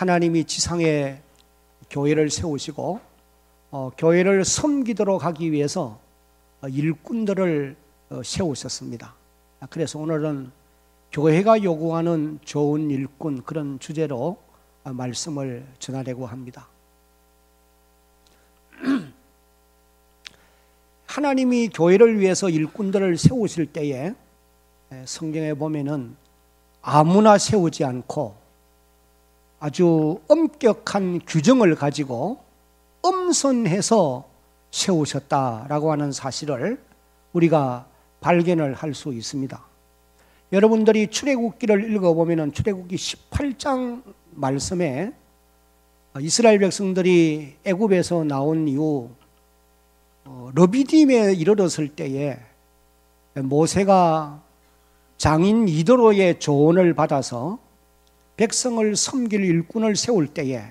하나님이 지상에 교회를 세우시고 교회를 섬기도록 하기 위해서 일꾼들을 세우셨습니다. 그래서 오늘은 교회가 요구하는 좋은 일꾼, 그런 주제로 말씀을 전하려고 합니다. 하나님이 교회를 위해서 일꾼들을 세우실 때에 성경에 보면은 아무나 세우지 않고 아주 엄격한 규정을 가지고 엄선해서 세우셨다라고 하는 사실을 우리가 발견을 할 수 있습니다. 여러분들이 출애굽기를 읽어보면 출애굽기 18장 말씀에 이스라엘 백성들이 애굽에서 나온 이후 르비딤에 이르렀을 때에 모세가 장인 이드로의 조언을 받아서 백성을 섬길 일꾼을 세울 때에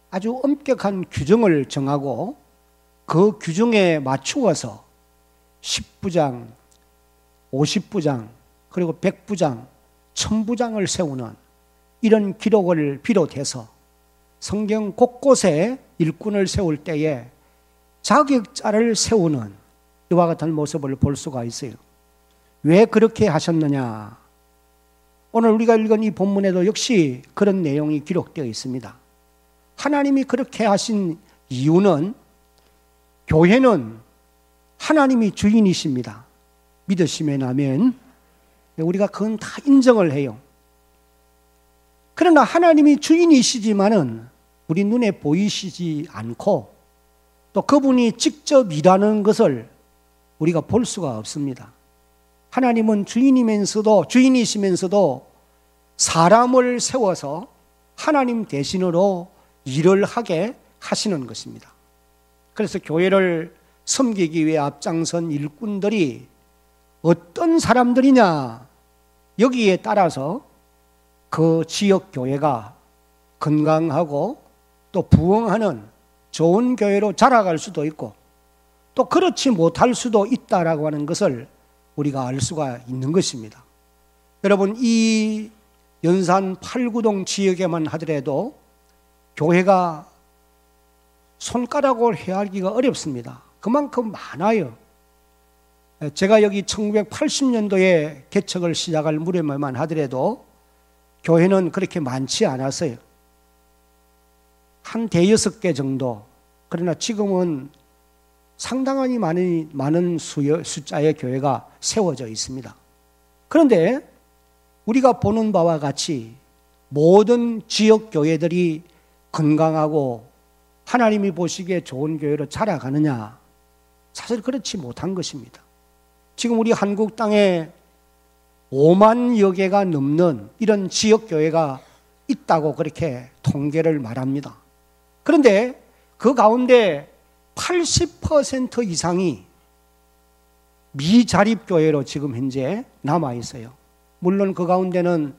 아주 엄격한 규정을 정하고 그 규정에 맞추어서 10부장, 50부장, 그리고 100부장, 1000부장을 세우는 이런 기록을 비롯해서 성경 곳곳에 일꾼을 세울 때에 자격자를 세우는 이와 같은 모습을 볼 수가 있어요. 왜 그렇게 하셨느냐? 오늘 우리가 읽은 이 본문에도 역시 그런 내용이 기록되어 있습니다. 하나님이 그렇게 하신 이유는 교회는 하나님이 주인이십니다. 믿으시면 아멘. 우리가 그건 다 인정을 해요. 그러나 하나님이 주인이시지만은 우리 눈에 보이시지 않고 또 그분이 직접 일하는 것을 우리가 볼 수가 없습니다. 하나님은 주인이시면서도 사람을 세워서 하나님 대신으로 일을 하게 하시는 것입니다. 그래서 교회를 섬기기 위해 앞장선 일꾼들이 어떤 사람들이냐, 여기에 따라서 그 지역 교회가 건강하고 또 부흥하는 좋은 교회로 자라갈 수도 있고 또 그렇지 못할 수도 있다라고 하는 것을 우리가 알 수가 있는 것입니다. 여러분, 이 연산 8구동 지역에만 하더라도 교회가 손가락으로 헤아리기가 어렵습니다. 그만큼 많아요. 제가 여기 1980년도에 개척을 시작할 무렵에만 하더라도 교회는 그렇게 많지 않았어요. 한 대여섯 개 정도. 그러나 지금은 상당히 많은 숫자의 교회가 세워져 있습니다. 그런데 우리가 보는 바와 같이 모든 지역 교회들이 건강하고 하나님이 보시기에 좋은 교회로 자라가느냐? 사실 그렇지 못한 것입니다. 지금 우리 한국 땅에 5만여 개가 넘는 이런 지역 교회가 있다고 그렇게 통계를 말합니다. 그런데 그 가운데 80% 이상이 미자립교회로 지금 현재 남아 있어요. 물론 그 가운데는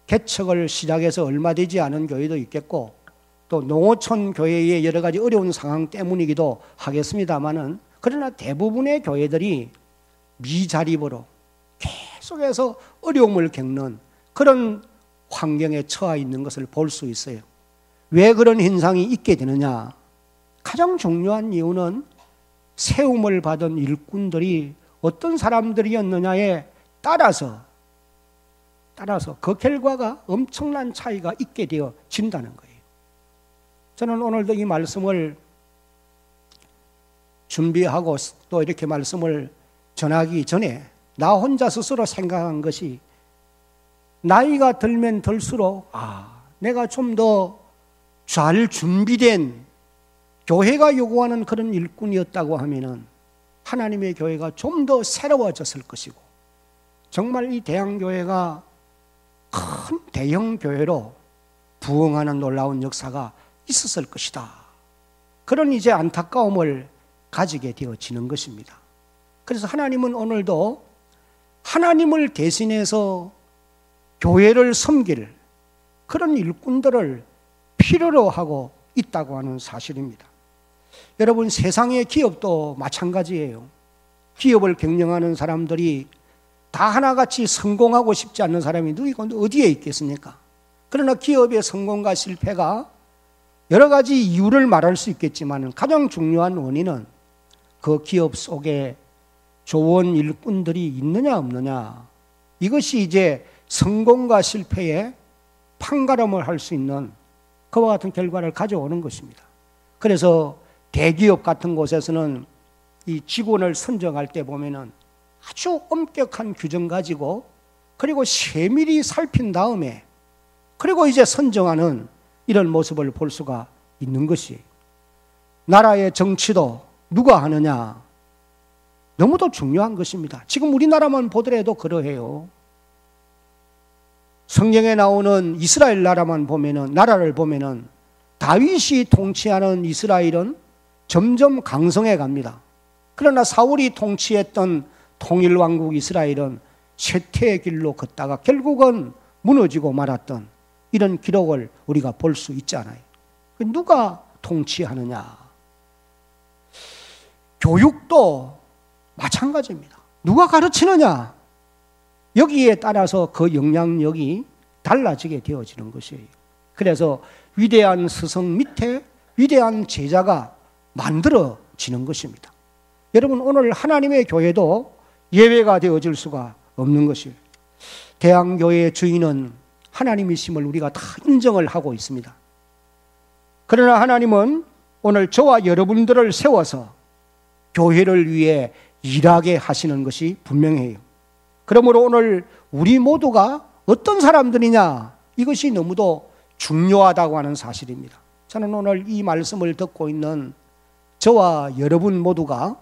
개척을 시작해서 얼마 되지 않은 교회도 있겠고 또 농어촌 교회의 여러 가지 어려운 상황 때문이기도 하겠습니다만은, 그러나 대부분의 교회들이 미자립으로 계속해서 어려움을 겪는 그런 환경에 처해 있는 것을 볼 수 있어요. 왜 그런 현상이 있게 되느냐? 가장 중요한 이유는 세움을 받은 일꾼들이 어떤 사람들이었느냐에 따라서 그 결과가 엄청난 차이가 있게 되어진다는 거예요. 저는 오늘도 이 말씀을 준비하고 또 이렇게 말씀을 전하기 전에 나 혼자 스스로 생각한 것이, 나이가 들면 들수록 내가 좀 더 잘 준비된 교회가 요구하는 그런 일꾼이었다고 하면은 하나님의 교회가 좀 더 새로워졌을 것이고 정말 이 대한교회가 큰 대형 교회로 부흥하는 놀라운 역사가 있었을 것이다. 그런 이제 안타까움을 가지게 되어지는 것입니다. 그래서 하나님은 오늘도 하나님을 대신해서 교회를 섬길 그런 일꾼들을 필요로 하고 있다고 하는 사실입니다. 여러분, 세상의 기업도 마찬가지예요. 기업을 경영하는 사람들이 다 하나같이 성공하고 싶지 않는 사람이 어디에 있겠습니까? 그러나 기업의 성공과 실패가 여러 가지 이유를 말할 수 있겠지만 가장 중요한 원인은 그 기업 속에 좋은 일꾼들이 있느냐 없느냐, 이것이 이제 성공과 실패에 판가름을 할 수 있는 그와 같은 결과를 가져오는 것입니다. 그래서 대기업 같은 곳에서는 이 직원을 선정할 때 보면은 아주 엄격한 규정 가지고, 그리고 세밀히 살핀 다음에 그리고 이제 선정하는 이런 모습을 볼 수가 있는 것이, 나라의 정치도 누가 하느냐 너무도 중요한 것입니다. 지금 우리나라만 보더라도 그러해요. 성경에 나오는 이스라엘 나라를 보면은 다윗이 통치하는 이스라엘은 점점 강성해 갑니다. 그러나 사울이 통치했던 통일왕국 이스라엘은 쇠퇴의 길로 걷다가 결국은 무너지고 말았던 이런 기록을 우리가 볼 수 있잖아요. 누가 통치하느냐? 교육도 마찬가지입니다. 누가 가르치느냐? 여기에 따라서 그 영향력이 달라지게 되어지는 것이에요. 그래서 위대한 스승 밑에 위대한 제자가 만들어지는 것입니다. 여러분, 오늘 하나님의 교회도 예외가 되어질 수가 없는 것이에요. 대한교회의 주인은 하나님이심을 우리가 다 인정을 하고 있습니다. 그러나 하나님은 오늘 저와 여러분들을 세워서 교회를 위해 일하게 하시는 것이 분명해요. 그러므로 오늘 우리 모두가 어떤 사람들이냐, 이것이 너무도 중요하다고 하는 사실입니다. 저는 오늘 이 말씀을 듣고 있는 저와 여러분 모두가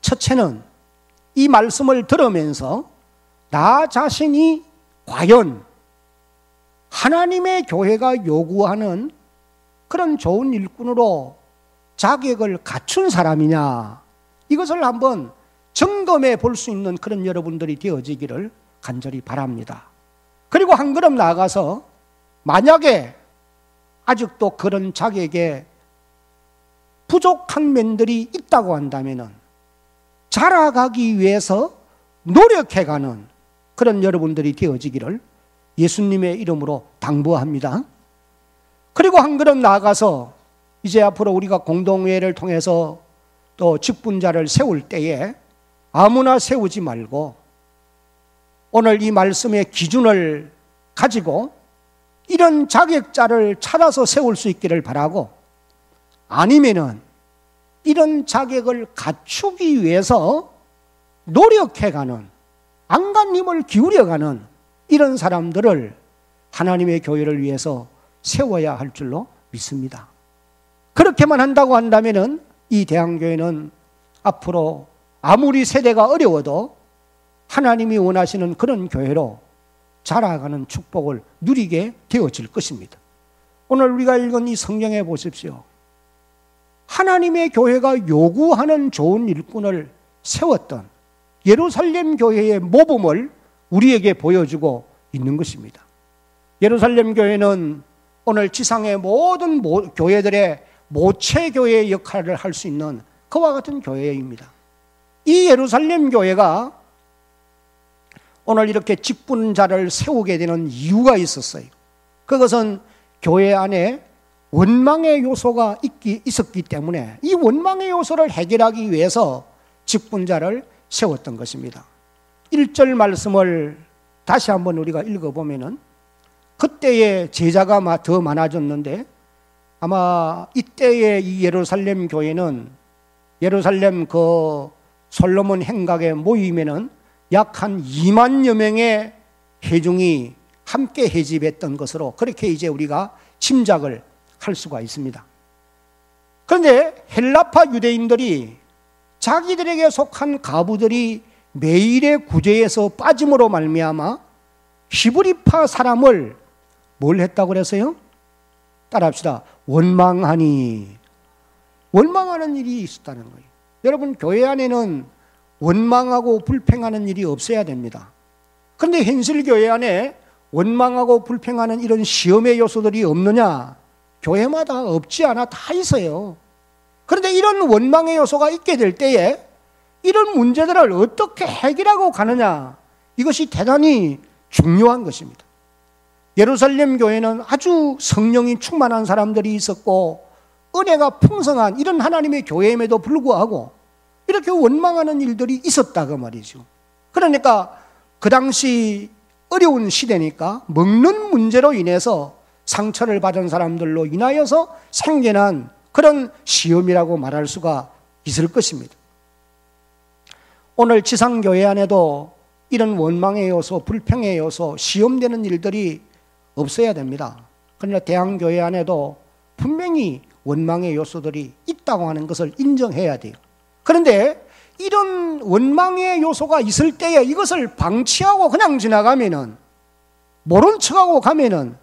첫째는 이 말씀을 들으면서 나 자신이 과연 하나님의 교회가 요구하는 그런 좋은 일꾼으로 자격을 갖춘 사람이냐, 이것을 한번 점검해 볼 수 있는 그런 여러분들이 되어지기를 간절히 바랍니다. 그리고 한 걸음 나아가서 만약에 아직도 그런 자격에 부족한 면들이 있다고 한다면 자라가기 위해서 노력해가는 그런 여러분들이 되어지기를 예수님의 이름으로 당부합니다. 그리고 한 걸음 나아가서 이제 앞으로 우리가 공동회를 통해서 또 직분자를 세울 때에 아무나 세우지 말고 오늘 이 말씀의 기준을 가지고 이런 자격자를 찾아서 세울 수 있기를 바라고, 아니면은 이런 자격을 갖추기 위해서 노력해가는, 안간힘을 기울여가는 이런 사람들을 하나님의 교회를 위해서 세워야 할 줄로 믿습니다. 그렇게만 한다고 한다면은 이 대한교회는 앞으로 아무리 세대가 어려워도 하나님이 원하시는 그런 교회로 자라가는 축복을 누리게 되어질 것입니다. 오늘 우리가 읽은 이 성경에 보십시오. 하나님의 교회가 요구하는 좋은 일꾼을 세웠던 예루살렘 교회의 모범을 우리에게 보여주고 있는 것입니다. 예루살렘 교회는 오늘 지상의 모든 교회들의 모체교회의 역할을 할 수 있는 그와 같은 교회입니다. 이 예루살렘 교회가 오늘 이렇게 직분자를 세우게 되는 이유가 있었어요. 그것은 교회 안에 원망의 요소가 있었기 때문에 이 원망의 요소를 해결하기 위해서 직분자를 세웠던 것입니다. 1절 말씀을 다시 한번 우리가 읽어보면은 그때의 제자가 더 많아졌는데, 아마 이때의 이 예루살렘 교회는 예루살렘 그 솔로몬 행각에 모이면은 약 한 2만여 명의 회중이 함께 회집했던 것으로 그렇게 이제 우리가 짐작을 할 수가 있습니다. 그런데 헬라파 유대인들이 자기들에게 속한 가부들이 매일의 구제에서 빠짐으로 말미암아 히브리파 사람을 뭘 했다고 그랬어요? 따라합시다. 원망하니. 원망하는 일이 있었다는 거예요. 여러분, 교회 안에는 원망하고 불평하는 일이 없어야 됩니다. 그런데 현실 교회 안에 원망하고 불평하는 이런 시험의 요소들이 없느냐? 교회마다 없지 않아 다 있어요. 그런데 이런 원망의 요소가 있게 될 때에 이런 문제들을 어떻게 해결하고 가느냐, 이것이 대단히 중요한 것입니다. 예루살렘 교회는 아주 성령이 충만한 사람들이 있었고 은혜가 풍성한 이런 하나님의 교회임에도 불구하고 이렇게 원망하는 일들이 있었다 그 말이죠. 그러니까 그 당시 어려운 시대니까 먹는 문제로 인해서 상처를 받은 사람들로 인하여서 생겨난 그런 시험이라고 말할 수가 있을 것입니다. 오늘 지상교회 안에도 이런 원망의 요소, 불평의 요소, 시험되는 일들이 없어야 됩니다. 그러나 대한교회 안에도 분명히 원망의 요소들이 있다고 하는 것을 인정해야 돼요. 그런데 이런 원망의 요소가 있을 때에 이것을 방치하고 그냥 지나가면은, 모른 척하고 가면은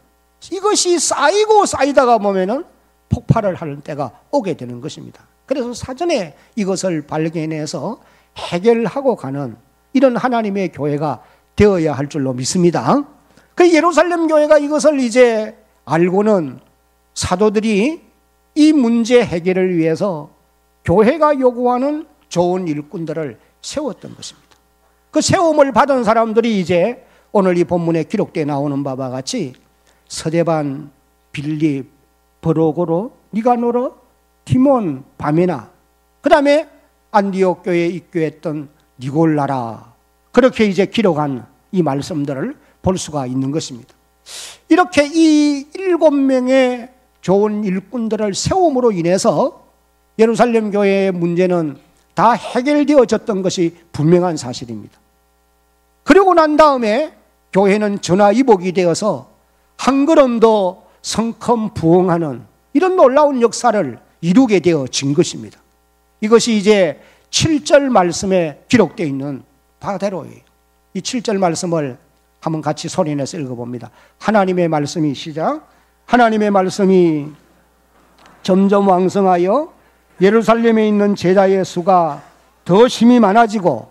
이것이 쌓이고 쌓이다가 보면은 폭발을 하는 때가 오게 되는 것입니다. 그래서 사전에 이것을 발견해서 해결하고 가는 이런 하나님의 교회가 되어야 할 줄로 믿습니다. 그 예루살렘 교회가 이것을 이제 알고는 사도들이 이 문제 해결을 위해서 교회가 요구하는 좋은 일꾼들을 세웠던 것입니다. 그 세움을 받은 사람들이 이제 오늘 이 본문에 기록되어 나오는 바와 같이 서대반, 빌립, 브로고로, 니가노르, 디몬, 바메나, 그 다음에 안디옥 교회에 입교했던 니골라라, 그렇게 이제 기록한 이 말씀들을 볼 수가 있는 것입니다. 이렇게 이 7명의 좋은 일꾼들을 세움으로 인해서 예루살렘 교회의 문제는 다 해결되어졌던 것이 분명한 사실입니다. 그리고 난 다음에 교회는 전화위복이 되어서 한 걸음 더 성큼 부흥하는 이런 놀라운 역사를 이루게 되어진 것입니다. 이것이 이제 7절 말씀에 기록되어 있는 바대로예요. 이 7절 말씀을 한번 같이 소리내서 읽어봅니다. 하나님의 말씀이 시작. 하나님의 말씀이 점점 왕성하여 예루살렘에 있는 제자의 수가 더 심히 많아지고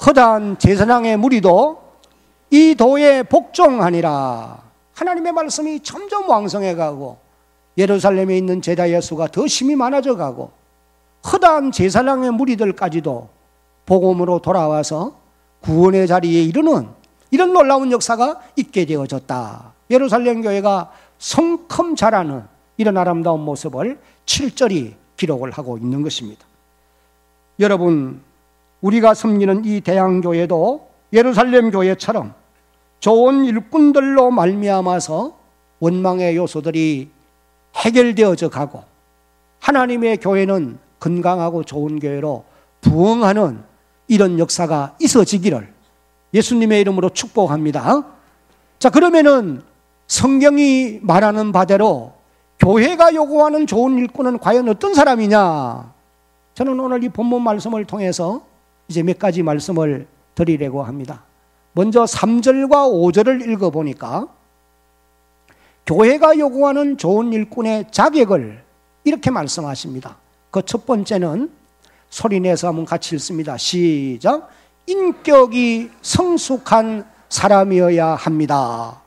허다한 제사장의 무리도 이 도에 복종하니라. 하나님의 말씀이 점점 왕성해 가고 예루살렘에 있는 제자의 수가 더 심히 많아져 가고 허다한 제사장의 무리들까지도 복음으로 돌아와서 구원의 자리에 이르는 이런 놀라운 역사가 있게 되어졌다. 예루살렘 교회가 성큼 자라는 이런 아름다운 모습을 7절이 기록을 하고 있는 것입니다. 여러분, 우리가 섬기는 이 대양교회도 예루살렘 교회처럼 좋은 일꾼들로 말미암아서 원망의 요소들이 해결되어져 가고 하나님의 교회는 건강하고 좋은 교회로 부흥하는 이런 역사가 있어지기를 예수님의 이름으로 축복합니다. 자, 그러면은 성경이 말하는 바대로 교회가 요구하는 좋은 일꾼은 과연 어떤 사람이냐? 저는 오늘 이 본문 말씀을 통해서 이제 몇 가지 말씀을 드리려고 합니다. 먼저 3절과 5절을 읽어보니까 교회가 요구하는 좋은 일꾼의 자격을 이렇게 말씀하십니다. 그 첫 번째는 소리내서 한번 같이 읽습니다. 시작. 인격이 성숙한 사람이어야 합니다.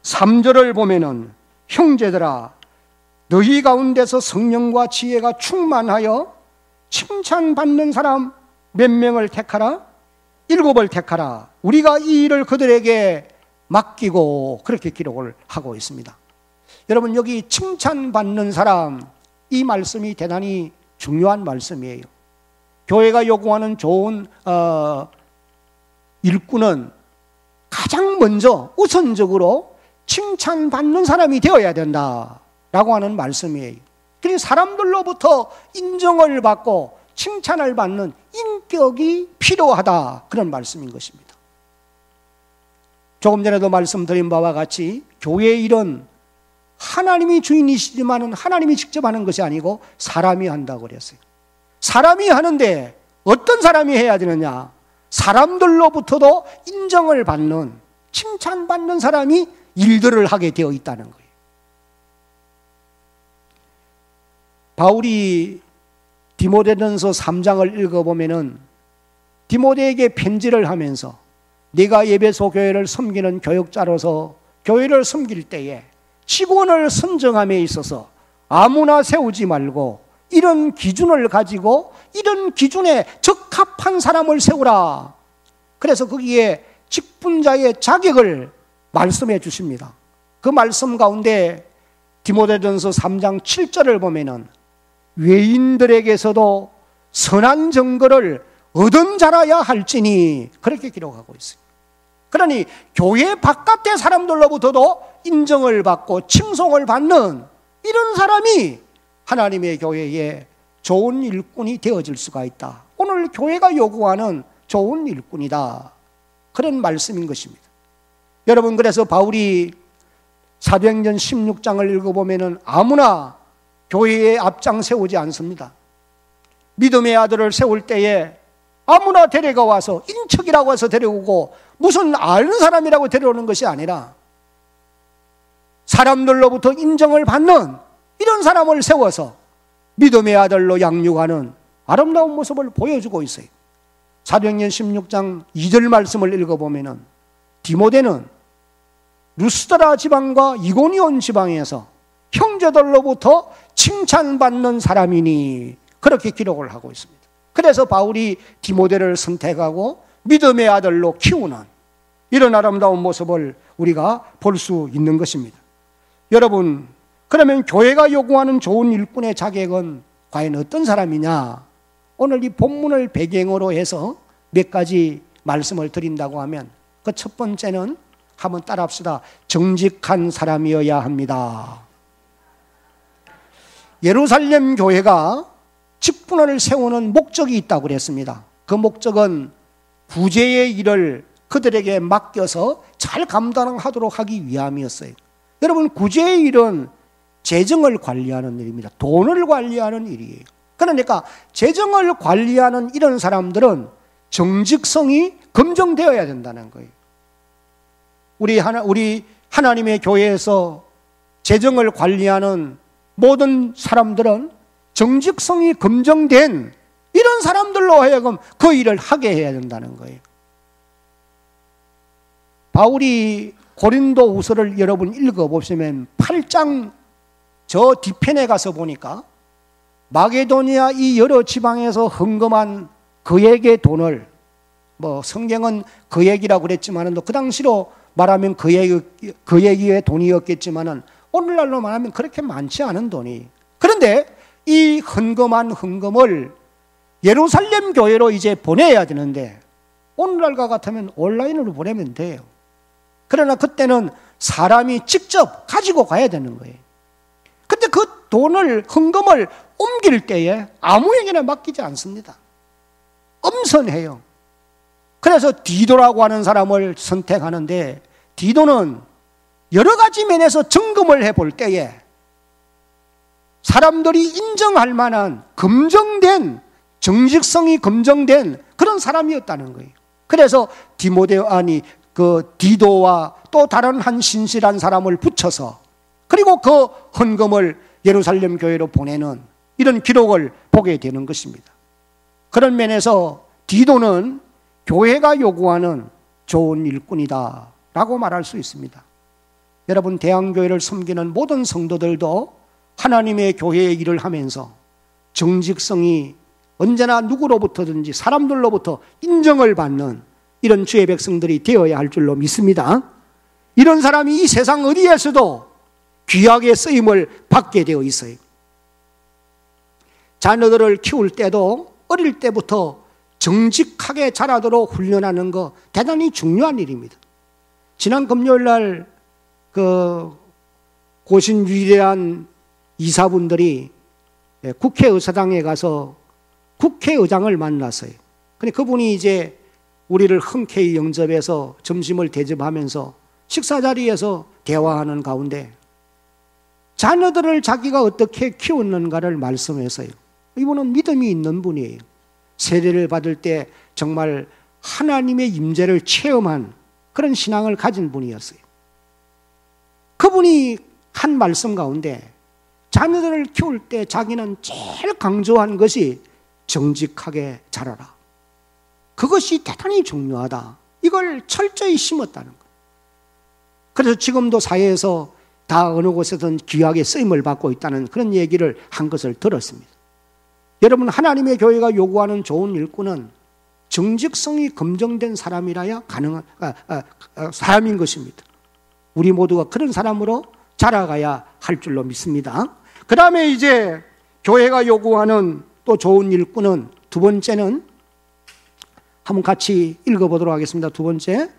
3절을 보면은 형제들아 너희 가운데서 성령과 지혜가 충만하여 칭찬받는 사람 몇 명을 택하라? 7을 택하라. 우리가 이 일을 그들에게 맡기고 그렇게 기록을 하고 있습니다. 여러분, 여기 칭찬받는 사람, 이 말씀이 대단히 중요한 말씀이에요. 교회가 요구하는 좋은 일꾼은 가장 먼저 우선적으로 칭찬받는 사람이 되어야 된다라고 하는 말씀이에요. 그래서 사람들로부터 인정을 받고 칭찬을 받는 인격이 필요하다, 그런 말씀인 것입니다. 조금 전에도 말씀드린 바와 같이 교회의 일은 하나님이 주인이시지만 하나님이 직접 하는 것이 아니고 사람이 한다고 그랬어요. 사람이 하는데 어떤 사람이 해야 되느냐? 사람들로부터도 인정을 받는, 칭찬받는 사람이 일들을 하게 되어 있다는 거예요. 바울이 디모데전서 3장을 읽어보면은 디모데에게 편지를 하면서 네가 에베소 교회를 섬기는 교역자로서 교회를 섬길 때에 직원을 선정함에 있어서 아무나 세우지 말고 이런 기준을 가지고 이런 기준에 적합한 사람을 세우라. 그래서 거기에 직분자의 자격을 말씀해 주십니다. 그 말씀 가운데 디모데전서 3장 7절을 보면은 외인들에게서도 선한 증거를 얻은 자라야 할지니 그렇게 기록하고 있습니다. 그러니 교회 바깥의 사람들로부터도 인정을 받고 칭송을 받는 이런 사람이 하나님의 교회에 좋은 일꾼이 되어질 수가 있다. 오늘 교회가 요구하는 좋은 일꾼이다. 그런 말씀인 것입니다. 여러분, 그래서 바울이 사도행전 16장을 읽어보면 아무나 교회에 앞장 세우지 않습니다. 믿음의 아들을 세울 때에 아무나 데려가 와서 인척이라고 해서 데려오고 무슨 아는 사람이라고 데려오는 것이 아니라 사람들로부터 인정을 받는 이런 사람을 세워서 믿음의 아들로 양육하는 아름다운 모습을 보여주고 있어요. 사도행전 16장 2절 말씀을 읽어보면 디모데는 루스드라 지방과 이고니온 지방에서 형제들로부터 칭찬받는 사람이니 그렇게 기록을 하고 있습니다. 그래서 바울이 디모데를 선택하고 믿음의 아들로 키우는 이런 아름다운 모습을 우리가 볼 수 있는 것입니다. 여러분, 그러면 교회가 요구하는 좋은 일꾼의 자격은 과연 어떤 사람이냐? 오늘 이 본문을 배경으로 해서 몇 가지 말씀을 드린다고 하면 그 첫 번째는 한번 따라합시다. 정직한 사람이어야 합니다. 예루살렘 교회가 직분을 세우는 목적이 있다고 그랬습니다. 그 목적은 구제의 일을 그들에게 맡겨서 잘 감당하도록 하기 위함이었어요. 여러분, 구제의 일은 재정을 관리하는 일입니다. 돈을 관리하는 일이에요. 그러니까 재정을 관리하는 이런 사람들은 정직성이 검증되어야 된다는 거예요. 우리 하나님의 교회에서 재정을 관리하는 모든 사람들은 정직성이 검증된 이런 사람들로 하여금 그 일을 하게 해야 된다는 거예요. 바울이 고린도후서를 여러분 읽어보시면 8장 저 뒤편에 가서 보니까 마게도니아 이 여러 지방에서 헌금한 그에게 돈을, 뭐 성경은 그에게라고 그랬지만은 그 당시로 말하면 그에게의 돈이었겠지만은 오늘날로 말하면 그렇게 많지 않은 돈이. 그런데 이 헌금한 헌금을 예루살렘 교회로 이제 보내야 되는데 오늘날과 같으면 온라인으로 보내면 돼요. 그러나 그때는 사람이 직접 가지고 가야 되는 거예요. 근데 그 돈을, 헌금을 옮길 때에 아무에게나 맡기지 않습니다. 엄선해요. 그래서 디도라고 하는 사람을 선택하는데 디도는 여러 가지 면에서 점검을 해볼 때에 사람들이 인정할 만한 검증된, 정직성이 검증된 그런 사람이었다는 거예요. 그래서 디도와 또 다른 한 신실한 사람을 붙여서 그리고 그 헌금을 예루살렘 교회로 보내는 이런 기록을 보게 되는 것입니다. 그런 면에서 디도는 교회가 요구하는 좋은 일꾼이다 라고 말할 수 있습니다. 여러분, 대한교회를 섬기는 모든 성도들도 하나님의 교회의 일을 하면서 정직성이 언제나 누구로부터든지 사람들로부터 인정을 받는 이런 주의 백성들이 되어야 할 줄로 믿습니다. 이런 사람이 이 세상 어디에서도 귀하게 쓰임을 받게 되어 있어요. 자녀들을 키울 때도 어릴 때부터 정직하게 자라도록 훈련하는 거 대단히 중요한 일입니다. 지난 금요일 날 고신 위대한 이사분들이 국회의사당에 가서 국회의장을 만났어요. 근데 그분이 이제 우리를 흔쾌히 영접해서 점심을 대접하면서 식사 자리에서 대화하는 가운데 자녀들을 자기가 어떻게 키웠는가를 말씀해서요. 이분은 믿음이 있는 분이에요. 세례를 받을 때 정말 하나님의 임재를 체험한 그런 신앙을 가진 분이었어요. 그분이 한 말씀 가운데 자녀들을 키울 때 자기는 제일 강조한 것이 정직하게 자라라. 그것이 대단히 중요하다. 이걸 철저히 심었다는 거예요. 그래서 지금도 사회에서 다 어느 곳에든 귀하게 쓰임을 받고 있다는 그런 얘기를 한 것을 들었습니다. 여러분, 하나님의 교회가 요구하는 좋은 일꾼은 정직성이 검증된 사람이라야 가능한 사람인 것입니다. 우리 모두가 그런 사람으로 자라가야 할 줄로 믿습니다. 그 다음에 이제 교회가 요구하는 또 좋은 일꾼은 두 번째는 한번 같이 읽어보도록 하겠습니다. 두 번째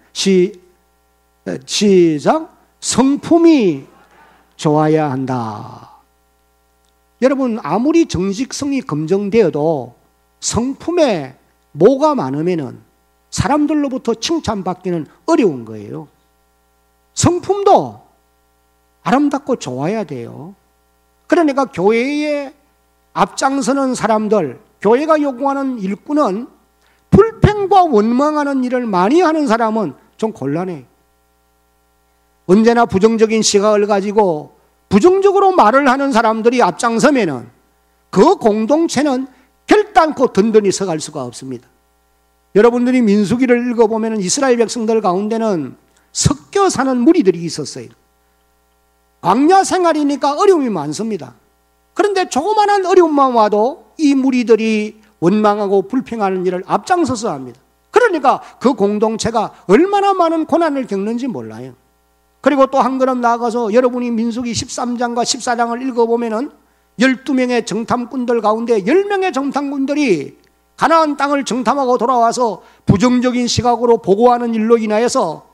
시작. 성품이 좋아야 한다. 여러분, 아무리 정직성이 검증되어도 성품에 뭐가 많으면은 사람들로부터 칭찬받기는 어려운 거예요. 성품도 아름답고 좋아야 돼요. 그러니까 교회에 앞장서는 사람들, 교회가 요구하는 일꾼은 불평과 원망하는 일을 많이 하는 사람은 좀 곤란해요. 언제나 부정적인 시각을 가지고 부정적으로 말을 하는 사람들이 앞장서면은 그 공동체는 결단코 든든히 서갈 수가 없습니다. 여러분들이 민수기를 읽어보면 이스라엘 백성들 가운데는 섞여 사는 무리들이 있었어요. 광야 생활이니까 어려움이 많습니다. 그런데 조그마한 어려움만 와도 이 무리들이 원망하고 불평하는 일을 앞장서서 합니다. 그러니까 그 공동체가 얼마나 많은 고난을 겪는지 몰라요. 그리고 또 한 걸음 나아가서 여러분이 민수기 13장과 14장을 읽어보면 12명의 정탐꾼들 가운데 10명의 정탐꾼들이 가나안 땅을 정탐하고 돌아와서 부정적인 시각으로 보고하는 일로 인하여서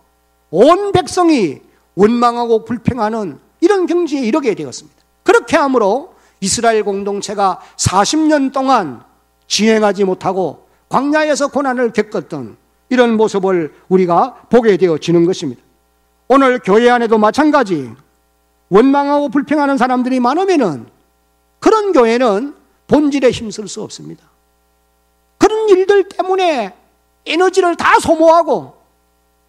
온 백성이 원망하고 불평하는 이런 경지에 이르게 되었습니다. 그렇게 함으로 이스라엘 공동체가 40년 동안 진행하지 못하고 광야에서 고난을 겪었던 이런 모습을 우리가 보게 되어지는 것입니다. 오늘 교회 안에도 마찬가지 원망하고 불평하는 사람들이 많으면은 그런 교회는 본질에 힘쓸 수 없습니다. 그런 일들 때문에 에너지를 다 소모하고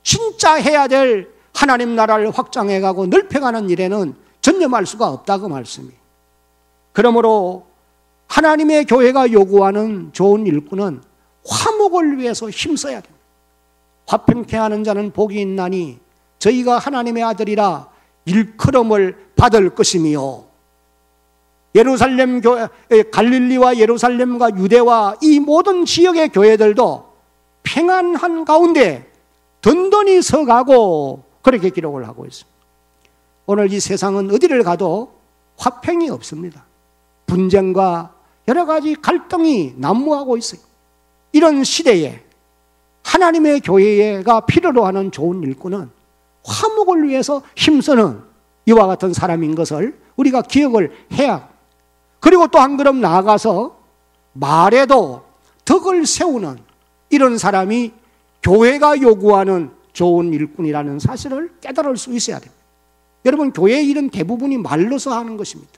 진짜 해야 될 하나님 나라를 확장해가고 넓혀가는 일에는 전념할 수가 없다고 말씀이에요. 그러므로 하나님의 교회가 요구하는 좋은 일꾼은 화목을 위해서 힘써야 됩니다. 화평케 하는 자는 복이 있나니 저희가 하나님의 아들이라 일컬음을 받을 것이며, 예루살렘 교회, 갈릴리와 예루살렘과 유대와 이 모든 지역의 교회들도 평안한 가운데 든든히 서가고 그렇게 기록을 하고 있습니다. 오늘 이 세상은 어디를 가도 화평이 없습니다. 분쟁과 여러 가지 갈등이 난무하고 있어요. 이런 시대에 하나님의 교회가 필요로 하는 좋은 일꾼은 화목을 위해서 힘쓰는 이와 같은 사람인 것을 우리가 기억을 해야 합니다. 그리고 또 한 걸음 나아가서 말에도 덕을 세우는 이런 사람이 교회가 요구하는 좋은 일꾼이라는 사실을 깨달을 수 있어야 됩니다. 여러분, 교회의 일은 대부분이 말로서 하는 것입니다.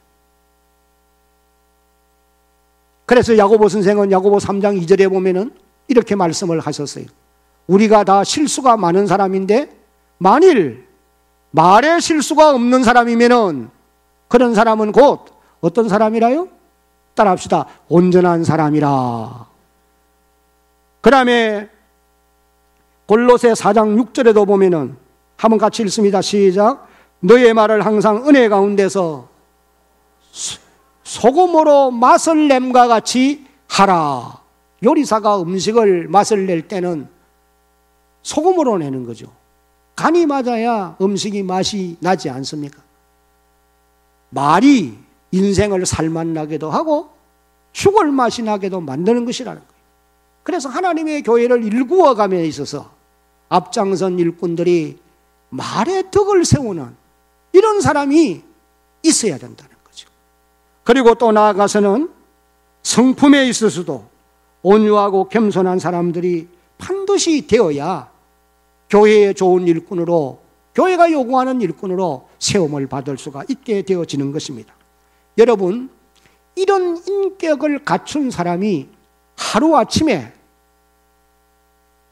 그래서 야고보 선생은 야고보 3장 2절에 보면은 이렇게 말씀을 하셨어요. 우리가 다 실수가 많은 사람인데 만일 말에 실수가 없는 사람이면은 그런 사람은 곧 어떤 사람이라요? 따라합시다. 온전한 사람이라. 그 다음에 골로새 4장 6절에도 보면은 한번 같이 읽습니다. 시작. 너의 말을 항상 은혜 가운데서 소금으로 맛을 냄과 같이 하라. 요리사가 음식을 맛을 낼 때는 소금으로 내는 거죠. 간이 맞아야 음식이 맛이 나지 않습니까? 말이 인생을 살맛나게도 하고 죽을 맛이 나게도 만드는 것이라는 거예요. 그래서 하나님의 교회를 일구어감에 있어서 앞장선 일꾼들이 말의 덕을 세우는 이런 사람이 있어야 된다는 거죠. 그리고 또 나아가서는 성품에 있어서도 온유하고 겸손한 사람들이 반드시 되어야 교회의 좋은 일꾼으로, 교회가 요구하는 일꾼으로 세움을 받을 수가 있게 되어지는 것입니다. 여러분, 이런 인격을 갖춘 사람이 하루아침에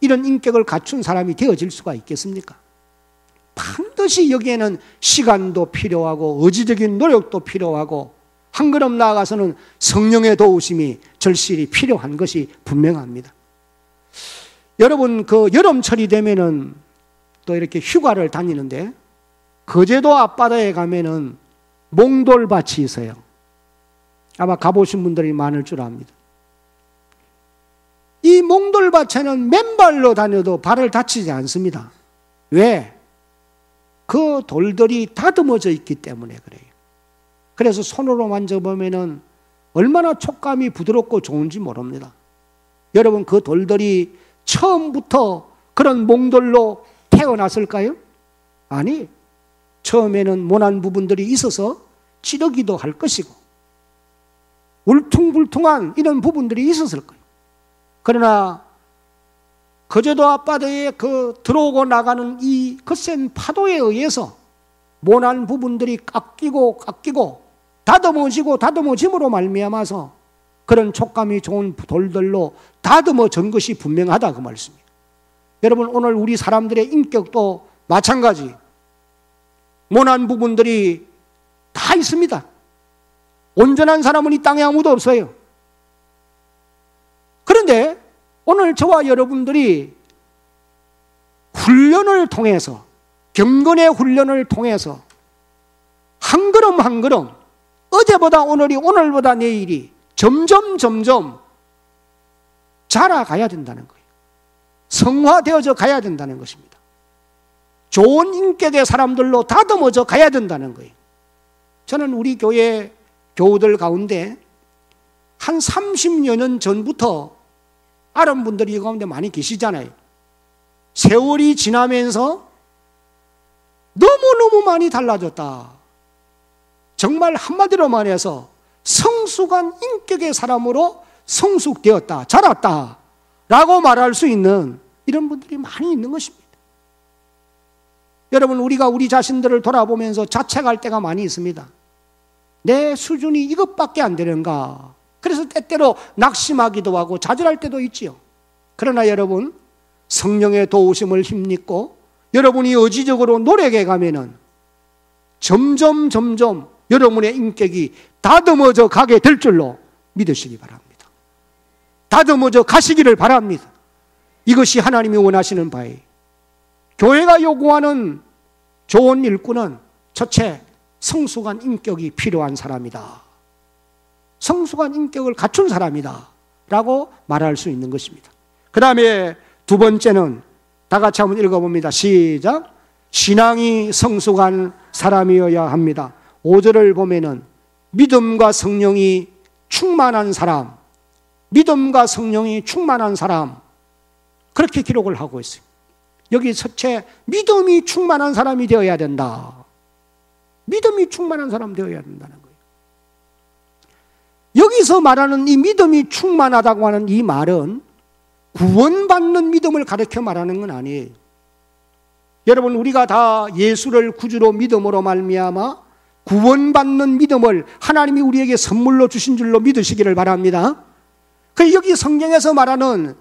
이런 인격을 갖춘 사람이 되어질 수가 있겠습니까? 반드시 여기에는 시간도 필요하고 의지적인 노력도 필요하고 한 걸음 나아가서는 성령의 도우심이 절실히 필요한 것이 분명합니다. 여러분, 그 여름철이 되면은 또 이렇게 휴가를 다니는데 거제도 앞바다에 가면은 몽돌밭이 있어요. 아마 가보신 분들이 많을 줄 압니다. 이 몽돌밭에는 맨발로 다녀도 발을 다치지 않습니다. 왜? 그 돌들이 다듬어져 있기 때문에 그래요. 그래서 손으로 만져보면은 얼마나 촉감이 부드럽고 좋은지 모릅니다. 여러분, 그 돌들이 처음부터 그런 몽돌로 태어났을까요? 아니, 처음에는 모난 부분들이 있어서 찌르기도 할 것이고 울퉁불퉁한 이런 부분들이 있었을 거예요. 그러나 거제도 앞바다에 그 들어오고 나가는 이 거센 파도에 의해서 모난 부분들이 깎이고 다듬어짐으로 말미암아서 그런 촉감이 좋은 돌들로 다듬어진 것이 분명하다, 그 말씀이에요. 여러분, 오늘 우리 사람들의 인격도 마찬가지. 모난 부분들이 다 있습니다. 온전한 사람은 이 땅에 아무도 없어요. 그런데 오늘 저와 여러분들이 훈련을 통해서, 경건의 훈련을 통해서 한 걸음 한 걸음, 어제보다 오늘이, 오늘보다 내일이 점점 자라가야 된다는 거예요. 성화되어져 가야 된다는 것입니다. 좋은 인격의 사람들로 다듬어져 가야 된다는 거예요. 저는 우리 교회 교우들 가운데 한 30여 년 전부터 아는 분들이 이 가운데 많이 계시잖아요. 세월이 지나면서 너무너무 많이 달라졌다. 정말 한마디로 말해서 성숙한 인격의 사람으로 성숙되었다, 자랐다 라고 말할 수 있는 이런 분들이 많이 있는 것입니다. 여러분, 우리가 우리 자신들을 돌아보면서 자책할 때가 많이 있습니다. 내 수준이 이것밖에 안 되는가. 그래서 때때로 낙심하기도 하고 좌절할 때도 있지요. 그러나 여러분, 성령의 도우심을 힘입고 여러분이 의지적으로 노력해 가면은 점점 여러분의 인격이 다듬어져 가게 될 줄로 믿으시기 바랍니다. 다듬어져 가시기를 바랍니다. 이것이 하나님이 원하시는 바예요. 교회가 요구하는 좋은 일꾼은 첫째, 성숙한 인격이 필요한 사람이다. 성숙한 인격을 갖춘 사람이다 라고 말할 수 있는 것입니다. 그 다음에 두 번째는 다 같이 한번 읽어봅니다. 시작. 신앙이 성숙한 사람이어야 합니다. 5절을 보면은 믿음과 성령이 충만한 사람, 믿음과 성령이 충만한 사람, 그렇게 기록을 하고 있어요. 여기 첫째, 믿음이 충만한 사람이 되어야 된다. 믿음이 충만한 사람 되어야 된다는 거예요. 여기서 말하는 이 믿음이 충만하다고 하는 이 말은 구원받는 믿음을 가르쳐 말하는 건 아니에요. 여러분, 우리가 다 예수를 구주로 믿음으로 말미암아 구원받는 믿음을 하나님이 우리에게 선물로 주신 줄로 믿으시기를 바랍니다. 그 여기 성경에서 말하는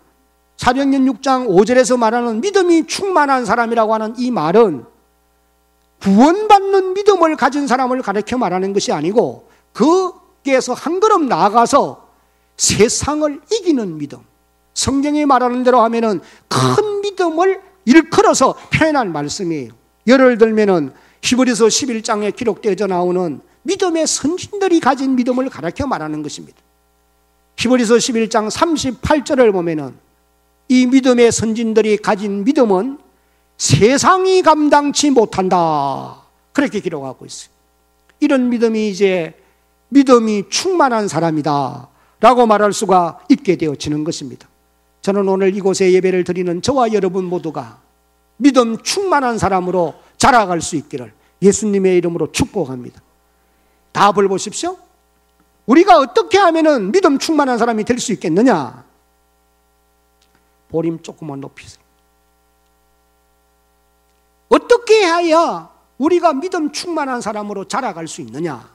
사도행전 6장 5절에서 말하는 믿음이 충만한 사람이라고 하는 이 말은 구원받는 믿음을 가진 사람을 가르쳐 말하는 것이 아니고 거기에서 한 걸음 나아가서 세상을 이기는 믿음, 성경이 말하는 대로 하면은 큰 믿음을 일컬어서 표현한 말씀이에요. 예를 들면은 히브리서 11장에 기록되어져 나오는 믿음의 선진들이 가진 믿음을 가르쳐 말하는 것입니다. 히브리서 11장 38절을 보면은 이 믿음의 선진들이 가진 믿음은 세상이 감당치 못한다, 그렇게 기록하고 있어요. 이런 믿음이 이제 믿음이 충만한 사람이다 라고 말할 수가 있게 되어지는 것입니다. 저는 오늘 이곳에 예배를 드리는 저와 여러분 모두가 믿음 충만한 사람으로 자라갈 수 있기를 예수님의 이름으로 축복합니다. 답을 보십시오. 우리가 어떻게 하면 믿음 충만한 사람이 될 수 있겠느냐? 보림 조금만 높이세요. 어떻게 해야 우리가 믿음 충만한 사람으로 자라갈 수 있느냐?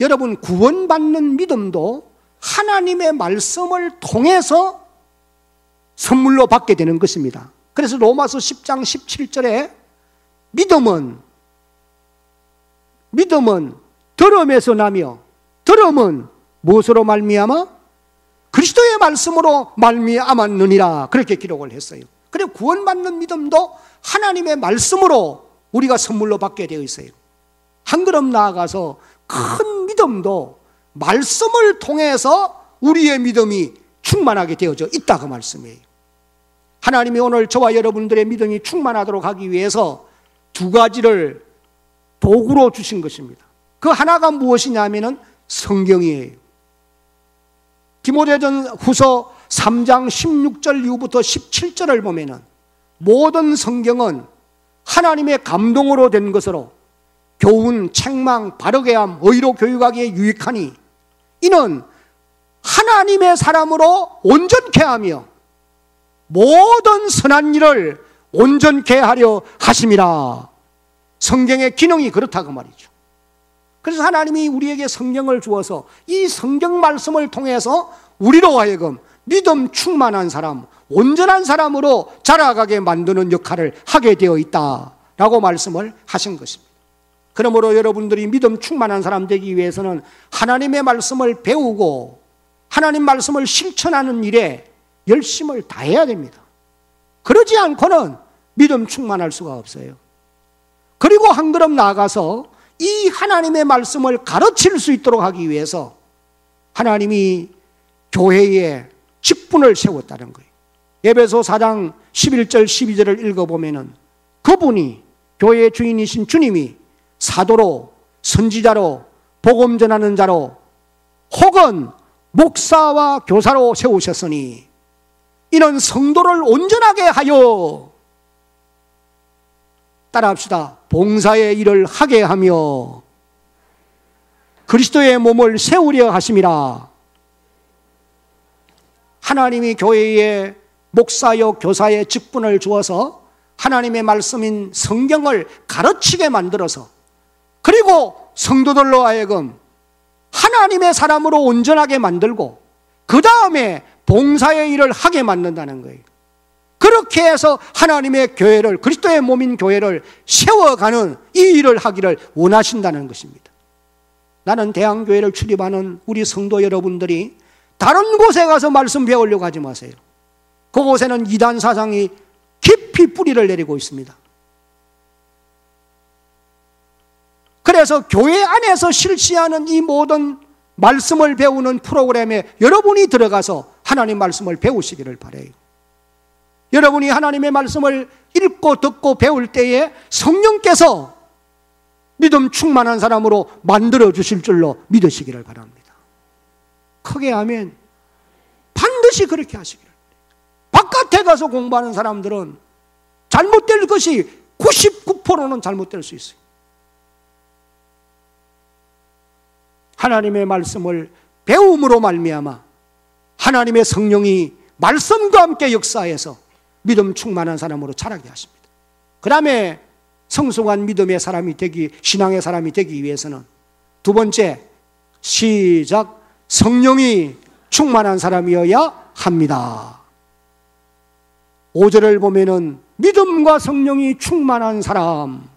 여러분, 구원받는 믿음도 하나님의 말씀을 통해서 선물로 받게 되는 것입니다. 그래서 로마서 10장 17절에 믿음은 들음에서 나며 들음은 무엇으로 말미암아? 그리스도의 말씀으로 말미암았느니라, 그렇게 기록을 했어요. 그리고 구원받는 믿음도 하나님의 말씀으로 우리가 선물로 받게 되어 있어요. 한 걸음 나아가서 큰 믿음도 말씀을 통해서 우리의 믿음이 충만하게 되어져 있다, 그 말씀이에요. 하나님이 오늘 저와 여러분들의 믿음이 충만하도록 하기 위해서 두 가지를 도구로 주신 것입니다. 그 하나가 무엇이냐면은 성경이에요. 디모데전 후서 3장 16절 이후부터 17절을 보면은 모든 성경은 하나님의 감동으로 된 것으로 교훈, 책망, 바르게 함, 의로 교육하기에 유익하니 이는 하나님의 사람으로 온전케 하며 모든 선한 일을 온전케 하려 하심이라. 성경의 기능이 그렇다고 말이죠. 그래서 하나님이 우리에게 성경을 주어서 이 성경 말씀을 통해서 우리로 하여금 믿음 충만한 사람, 온전한 사람으로 자라가게 만드는 역할을 하게 되어 있다라고 말씀을 하신 것입니다. 그러므로 여러분들이 믿음 충만한 사람 되기 위해서는 하나님의 말씀을 배우고 하나님 말씀을 실천하는 일에 열심을 다해야 됩니다. 그러지 않고는 믿음 충만할 수가 없어요. 그리고 한 걸음 나아가서 이 하나님의 말씀을 가르칠 수 있도록 하기 위해서 하나님이 교회에 직분을 세웠다는 거예요. 에베소 4장 11절 12절을 읽어보면 그분이 교회의 주인이신 주님이 사도로 선지자로 복음 전하는 자로 혹은 목사와 교사로 세우셨으니 이는 성도를 온전하게 하여 따라합시다. 봉사의 일을 하게 하며 그리스도의 몸을 세우려 하심이라. 하나님이 교회에 목사요 교사의 직분을 주어서 하나님의 말씀인 성경을 가르치게 만들어서 그리고 성도들로 하여금 하나님의 사람으로 온전하게 만들고 그 다음에 봉사의 일을 하게 만든다는 거예요. 그렇게 해서 하나님의 교회를, 그리스도의 몸인 교회를 세워가는 이 일을 하기를 원하신다는 것입니다. 나는 대한교회를 출입하는 우리 성도 여러분들이 다른 곳에 가서 말씀 배우려고 하지 마세요. 그곳에는 이단 사상이 깊이 뿌리를 내리고 있습니다. 그래서 교회 안에서 실시하는 이 모든 말씀을 배우는 프로그램에 여러분이 들어가서 하나님 말씀을 배우시기를 바라요. 여러분이 하나님의 말씀을 읽고 듣고 배울 때에 성령께서 믿음 충만한 사람으로 만들어 주실 줄로 믿으시기를 바랍니다. 크게 하면 반드시 그렇게 하시기를. 바깥에 가서 공부하는 사람들은 잘못될 것이 99%는 잘못될 수 있어요. 하나님의 말씀을 배움으로 말미암아 하나님의 성령이 말씀과 함께 역사해서 믿음 충만한 사람으로 자라게 하십니다. 그 다음에 성숙한 믿음의 사람이 되기, 신앙의 사람이 되기 위해서는 두 번째, 시작, 성령이 충만한 사람이어야 합니다. 5절을 보면은 믿음과 성령이 충만한 사람,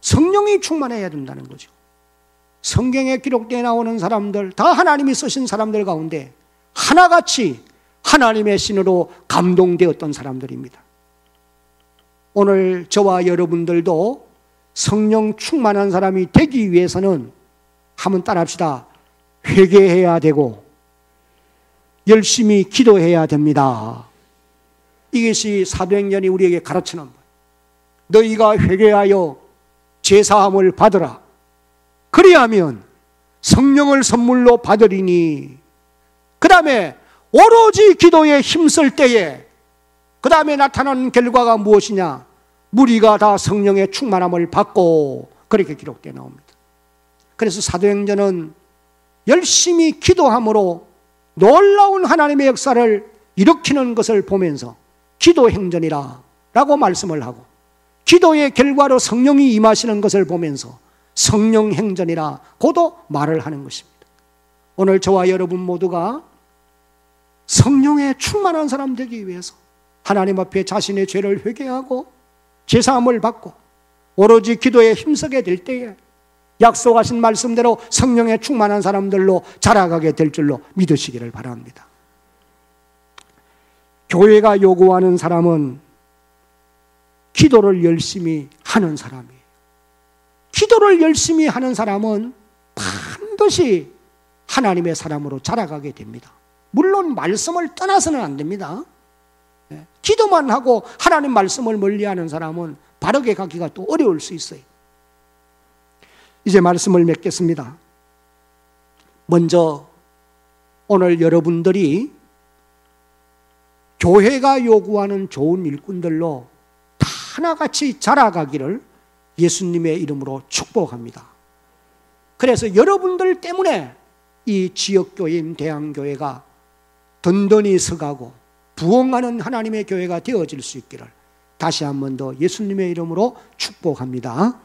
성령이 충만해야 된다는 거죠. 성경에 기록되어 나오는 사람들, 다 하나님이 쓰신 사람들 가운데 하나같이 하나님의 신으로 감동되었던 사람들입니다. 오늘 저와 여러분들도 성령 충만한 사람이 되기 위해서는 한번 따라합시다. 회개해야 되고 열심히 기도해야 됩니다. 이것이 사도행전이 우리에게 가르치는 거예요. 너희가 회개하여 제사함을 받으라. 그리하면 성령을 선물로 받으리니. 그 다음에 오로지 기도에 힘쓸 때에 그 다음에 나타나는 결과가 무엇이냐? 무리가 다 성령의 충만함을 받고, 그렇게 기록되어 나옵니다. 그래서 사도행전은 열심히 기도함으로 놀라운 하나님의 역사를 일으키는 것을 보면서 기도행전이라 라고 말씀을 하고, 기도의 결과로 성령이 임하시는 것을 보면서 성령행전이라 고도 말을 하는 것입니다. 오늘 저와 여러분 모두가 성령에 충만한 사람 되기 위해서 하나님 앞에 자신의 죄를 회개하고 제사함을 받고 오로지 기도에 힘쓰게 될 때에 약속하신 말씀대로 성령에 충만한 사람들로 자라가게 될 줄로 믿으시기를 바랍니다. 교회가 요구하는 사람은 기도를 열심히 하는 사람이에요. 기도를 열심히 하는 사람은 반드시 하나님의 사람으로 자라가게 됩니다. 물론 말씀을 떠나서는 안 됩니다. 기도만 하고 하나님 말씀을 멀리하는 사람은 바르게 가기가 또 어려울 수 있어요. 이제 말씀을 맺겠습니다. 먼저 오늘 여러분들이 교회가 요구하는 좋은 일꾼들로 다 하나같이 자라가기를 예수님의 이름으로 축복합니다. 그래서 여러분들 때문에 이 지역교회인 대한교회가 든든히 서가고 부흥하는 하나님의 교회가 되어질 수 있기를 다시 한 번 더 예수님의 이름으로 축복합니다.